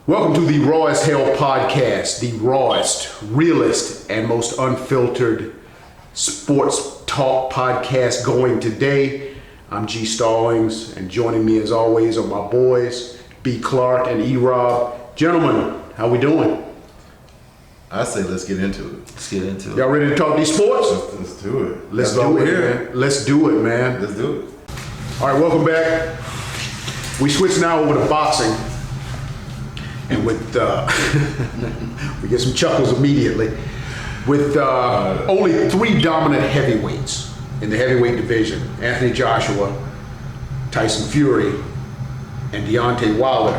Welcome to the Raw as Hell podcast, the rawest, realest, and most unfiltered sports talk podcast going today. I'm G Stallings, and joining me as always are my boys, B. Clark and E. Rob. Gentlemen, how we doing? I say let's get into it. Let's get into it. Y'all ready to talk these sports? Let's do it. Let's do it, man. Let's do it, man. Let's do it. All right, welcome back. We switch now over to boxing. And with, we get some chuckles immediately. With only 3 dominant heavyweights in the heavyweight division, Anthony Joshua, Tyson Fury, and Deontay Wilder.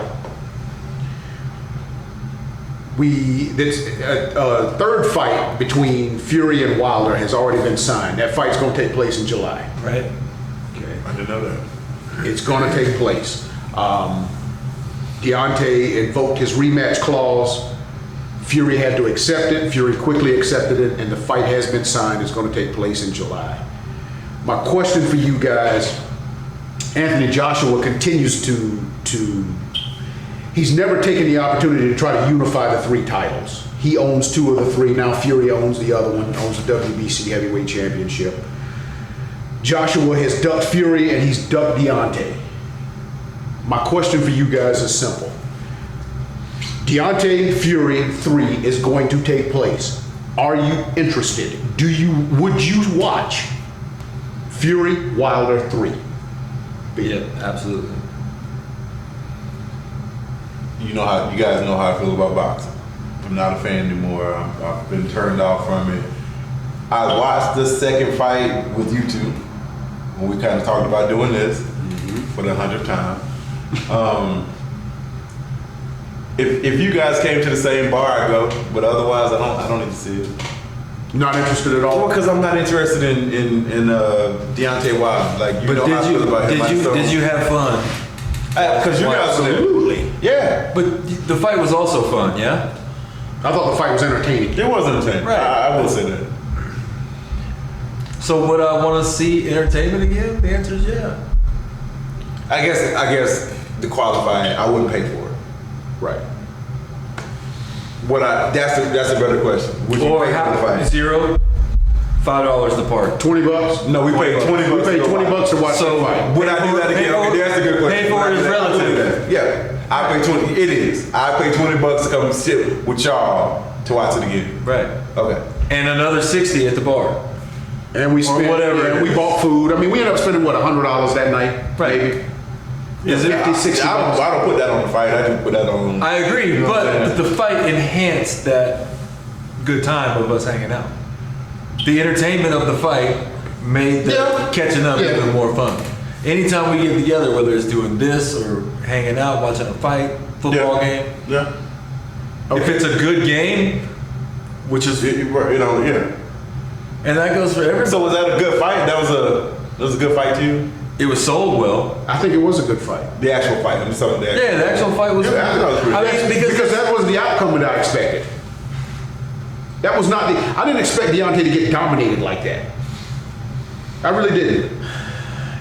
This third fight between Fury and Wilder has already been signed. That fight's going to take place in July. Right. Okay. I didn't know that. It's going to take place. Deontay invoked his rematch clause. Fury had to accept it. Fury quickly accepted it, and the fight has been signed. It's going to take place in July. My question for you guys, Anthony Joshua continues to he's never taken the opportunity to try to unify the 3 titles. He owns 2 of the 3. Now Fury owns the other one, owns the WBC Heavyweight Championship. Joshua has ducked Fury and he's ducked Deontay. My question for you guys is simple. Deontay Fury 3 is going to take place. Are you interested? Would you watch Fury Wilder 3? Yeah, absolutely. You guys know how I feel about boxing. I'm not a fan anymore. I've been turned off from it. I watched the second fight with you two when we kind of talked about doing this for the 100th time. If you guys came to the same bar, I go. But otherwise, I don't need to see it. Not interested at all? Well, because I'm not interested in Deontay Wilder. Like you But know how I feel about him. did you have fun? Because you guys were there. Absolutely. Yeah. But the fight was also fun, yeah? I thought the fight was entertaining. It was entertaining. Right. I will say that. So would I want to see entertainment again? The answer is yeah. I guess the qualifying, I wouldn't pay for it. Right. That's a better question. Would you Or pay for the fight? $0, $5 the part. $20? No, we paid $20. We paid $20 to watch So the fight. Would I do that again? Okay, that's a good question. Pay for it is relative. Yeah, I pay 20. It is. I pay $20 to come sit with y'all to watch it again. Right. Okay. And another 60 at the bar. And we spent, whatever. and we bought food. I mean, we ended up spending, what, $100 that night? Right. Maybe. Is it 50, 60 bucks. I don't put that on the fight. I just put that on. I agree, You know what I'm but saying? the fight enhanced that good time of us hanging out. The entertainment of the fight made the catching up even more fun. Anytime we get together, whether it's doing this or hanging out, watching a fight, football game, Yeah. if it's a good game, which is, Yeah. and that goes for everybody. So was that a good fight? That was a good fight to you? It was sold well. I think it was a good fight. The actual fight. I'm just talking the actual. Yeah, the actual fight was. Yeah, I thought it was pretty I mean, Because that was the outcome that I expected. That was not I didn't expect Deontay to get dominated like that. I really didn't.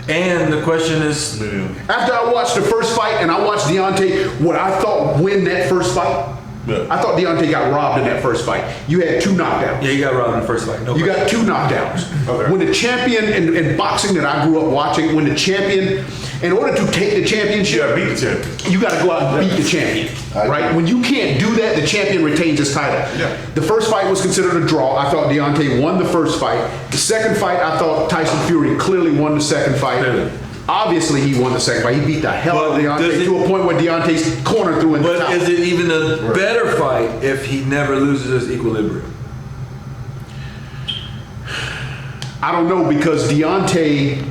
and the question is, After I watched the first fight and I watched Deontay, what I thought win that first fight, I thought Deontay got robbed in that first fight. You had 2 knockdowns. yeah, you got robbed in the first fight. No You question. got 2 knockdowns. Okay. When the champion in boxing that I grew up watching, when the champion, in order to take the championship, Yeah, beat the champion. you got to go out and beat the champion, I right? agree. When you can't do that, the champion retains his title. Yeah. The first fight was considered a draw. I thought Deontay won the first fight. The second fight, I thought Tyson Fury clearly won the second fight. Clearly. Obviously, he won the second fight. He beat the hell out of But does Deontay it- to a point where Deontay's corner threw in the But towel. is it even a better fight if he never loses his equilibrium? I don't know, because Deontay,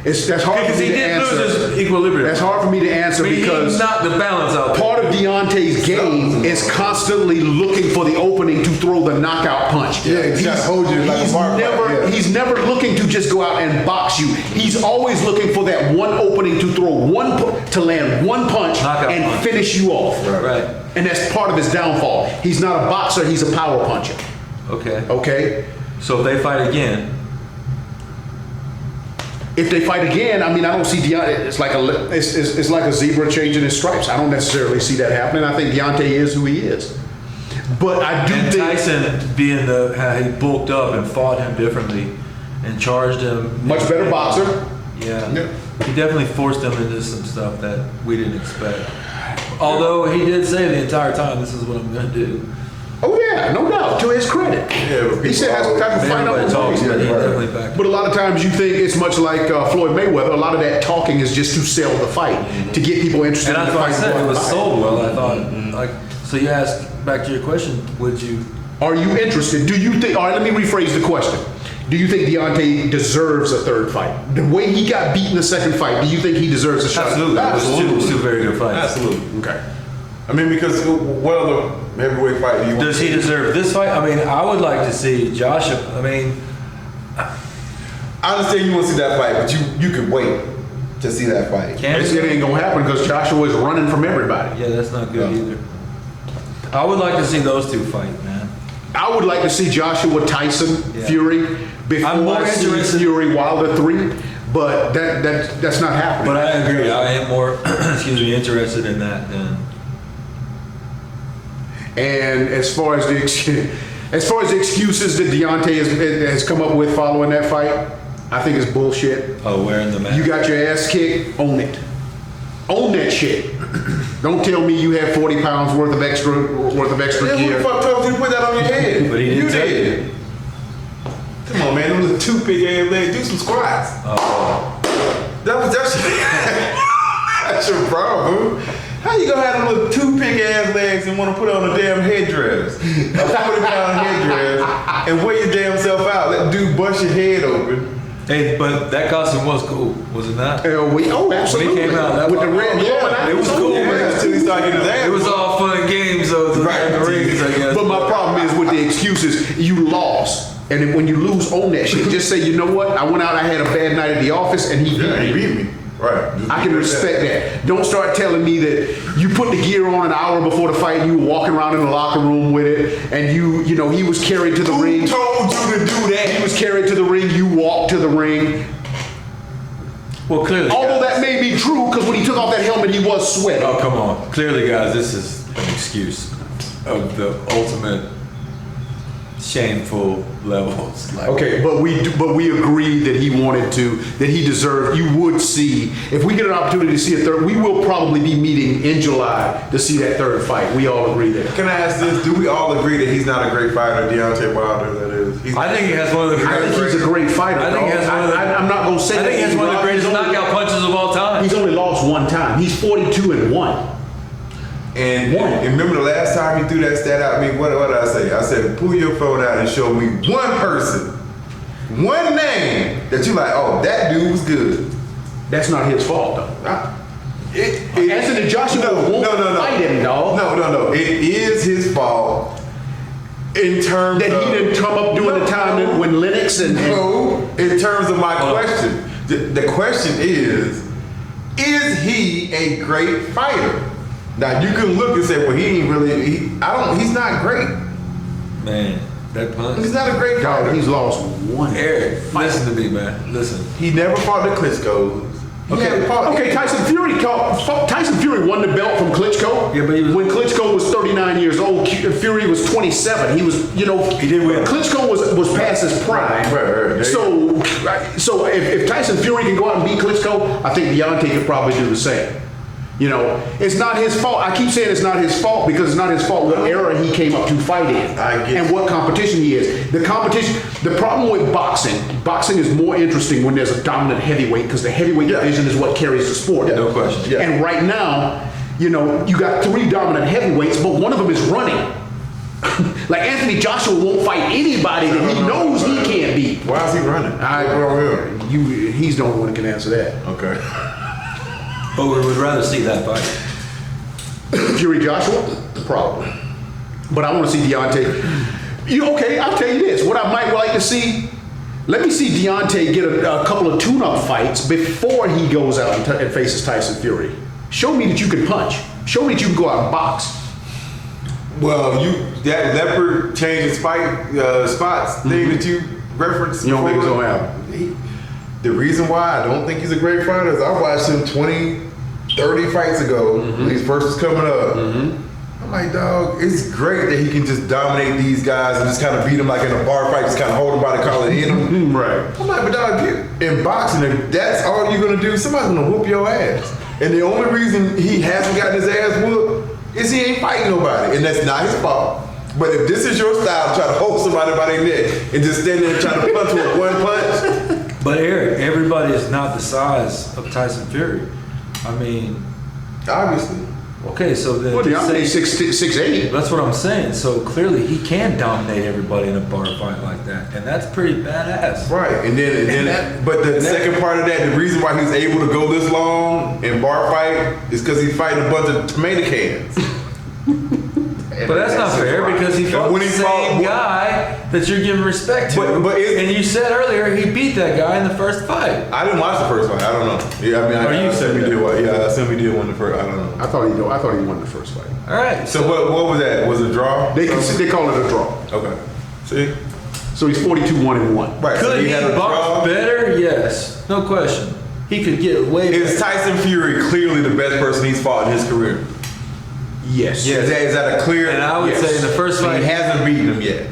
that's hard for Because me he to did answer. lose his equilibrium. That's hard for me to answer I mean, because he knocked the balance out. part of Deontay's game is constantly looking for the opening to throw the knockout punch. Yeah, he's got to hold you like a bar fight, yeah. He's never looking to just go out and box you. He's always looking for that one opening to throw to land one punch Knockout and punch. finish you off. Right. And that's part of his downfall. He's not a boxer, he's a power puncher. Okay. Okay? So if they fight again, if they fight again, I mean, I don't see Deontay. It's like it's like a zebra changing its stripes. I don't necessarily see that happening. I think Deontay is who he is. But I do think Tyson being how he bulked up and fought him differently and charged him. much better boxer. Yeah. Yeah. He definitely forced him into some stuff that we didn't expect. Although he did say the entire time, "This is what I'm going to do." Oh yeah, no doubt. To his credit, Yeah, he said that's the type of fight Everybody I'm talks, but he definitely backed. But a lot of times you think it's much like Floyd Mayweather. A lot of that talking is just to sell the fight, to get people interested And in I the thought I fight. said it was sold well. I thought like so. You asked back to your question. Would you? Are you interested? Do you think? All right, let me rephrase the question. Do you think Deontay deserves a third fight? The way he got beat in the second fight, do you think he deserves a shot? Absolutely. It was two very good fights. Absolutely. Okay. I mean, because what other heavyweight fight do you want? Does he deserve this fight? I mean, I would like to see Joshua. I mean, I understand you want to see that fight, but you could wait to see that fight. can It ain't gonna happen because Joshua is running from everybody. Yeah, that's not good No. either. I would like to see those two fight, man. I would like to see Joshua Tyson Yeah. Fury before I'm more I see interested- Fury Wilder 3, but that's not happening. But I agree. I am more, interested in that than. And as far as the excuses that Deontay has come up with following that fight, I think it's bullshit. Oh, wearing the mask. You got your ass kicked, own it. Own that shit. Don't tell me you had 40 pounds worth of extra Yeah, who gear. the fuck told you to put that on your head? But he didn't You tell did. Come on, man. Them little two big ass legs. Do some squats. That's your problem. How you gonna have them little two big ass legs and want to put on a damn headdress, a 40-pound headdress, and wear your damn self out? Let the dude bust your head open. Hey, but that costume was cool, was it not? Absolutely. came out, that with the was- red it was cool, Yeah, man. until he started getting his ass. It was all fun and games, though. The rings, I guess. But my problem is with the excuses, you lost. And then when you lose, own that shit. Just say, you know what? I went out, I had a bad night at the office, and he beat Yeah, he me. beat me. Right. Just I can respect that. Don't start telling me that you put the gear on an hour before the fight, you were walking around in the locker room with it, and you know, he was carried to the Who ring. told you to do that? He was carried to the ring, you walked to the ring. Well, clearly. Although guys. that may be true, because when he took off that helmet, he was sweating. Oh, come on. Clearly, guys, this is an excuse of the ultimate shameful levels. Like, Okay, but we agree that he deserved. You would see, if we get an opportunity to see a third, we will probably be meeting in July to see that third fight. We all agree that. Can I ask this? Do we all agree that he's not a great fighter, Deontay Wilder? That is. I think he has one of the I think he's a great fighter. I think he dog. has one of the- I'm not gonna say I think he has one of the greatest knockout punches of all time. He's only lost one time. He's 42-1. And, One. and remember the last time he threw that stat out at me? What did I say? I said, pull your phone out and show me one person, one name that you like. Oh, that dude was good. That's not his fault though. Anthony Joshua won't fight him, dog. No. It is his fault in terms That he didn't come up during the time when Lennox and No, in terms of my question. The question is he a great fighter? Now you can look and say, well, he ain't really. He's not great. Man, that punch. He's not a great fighter. dog, he's lost one. Eric, listen to me, man. Listen. He never fought the Klitschko's. Okay, Tyson Fury won the belt from Klitschko. Yeah, but he was- when Klitschko was 39 years old, Fury was 27. He was, he did win. Klitschko was past his prime. Right. So if Tyson Fury can go out and beat Klitschko, I think Deontay could probably do the same. It's not his fault. I keep saying it's not his fault because it's not his fault what era he came up to fight in I get and what competition he is. The problem with boxing is more interesting when there's a dominant heavyweight because the heavyweight division is what carries the sport. No question. Yeah. And right now, you got three dominant heavyweights, but one of them is running. Like Anthony Joshua won't fight anybody that he knows he can't beat. Why is he running? He's the only one that can answer that. Okay. But we would rather see that fight. Fury Joshua? Probably. But I want to see Deontay. Okay, I'll tell you this. What I might like to see, let me see Deontay get a couple of tune-up fights before he goes out and faces Tyson Fury. Show me that you can punch. Show me that you can go out and box. Well, that leopard changing spots thing that you referenced. You don't think it's gonna happen? The reason why I don't think he's a great fighter is I watched him 20, 30 fights ago when these first was coming up. I'm like, dog, it's great that he can just dominate these guys and just kind of beat them like in a bar fight, just kind of hold them by the collar and hit them. Right. I'm like, but dog, in boxing, if that's all you're gonna do, somebody's gonna whoop your ass. And the only reason he hasn't gotten his ass whooped is he ain't fighting nobody, and that's not his fault. But if this is your style, try to hold somebody by their neck and just stand there and try to punch with one punch. But Eric, everybody is not the size of Tyson Fury. I mean, Obviously. okay, so then Well, Deontay 6'8". that's what I'm saying. So clearly, he can dominate everybody in a bar fight like that, and that's pretty badass. Right, but the second part of that, the reason why he's able to go this long in bar fight is because he's fighting a bunch of tomato cans. But that's not fair because he fought When the he same fought- guy that you're giving respect to. And you said earlier he beat that guy in the first fight. I didn't watch the first fight. I don't know. Yeah, I mean, Or you I said assume he that. did. Yeah, I assume he did win the first. I don't know. I thought he won the first fight. All right. So what was that? Was it a draw? They call it a draw. Okay. See, So he's 42-1-1. right. so Could he had a box draw. better? Yes, no question. He could get way better. Is Tyson Fury clearly the best person he's fought in his career? Yes. Is that a clear? And I would Yes. say in the first So fight, he hasn't beaten him yet.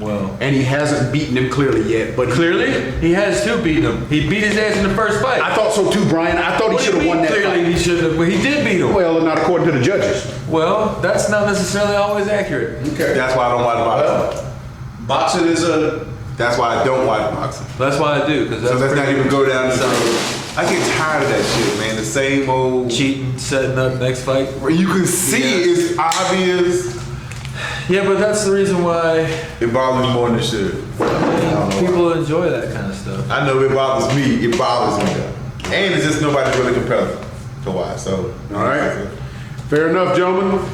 well, And he hasn't beaten him clearly yet. But clearly he has to beat him. He beat his ass in the first fight. I thought so too, Brian. I thought he What do you should have won mean that clearly fight. he should have. Well, he did beat him. Well, not according to the judges. Well, that's not necessarily always accurate. Okay. That's why I don't watch boxing. Boxing is a. That's why I don't watch boxing. That's why I do, because So that's let's not pretty even go down to. I get tired of that shit, man. The same old. cheating, setting up next fight. Where you can see Yeah. it's obvious. Yeah, but that's the reason why It bothers me more than it should. people enjoy that kind of stuff. I know it bothers me. It bothers me. And it's just nobody's really competitive to watch. So. All right. Fair enough, gentlemen.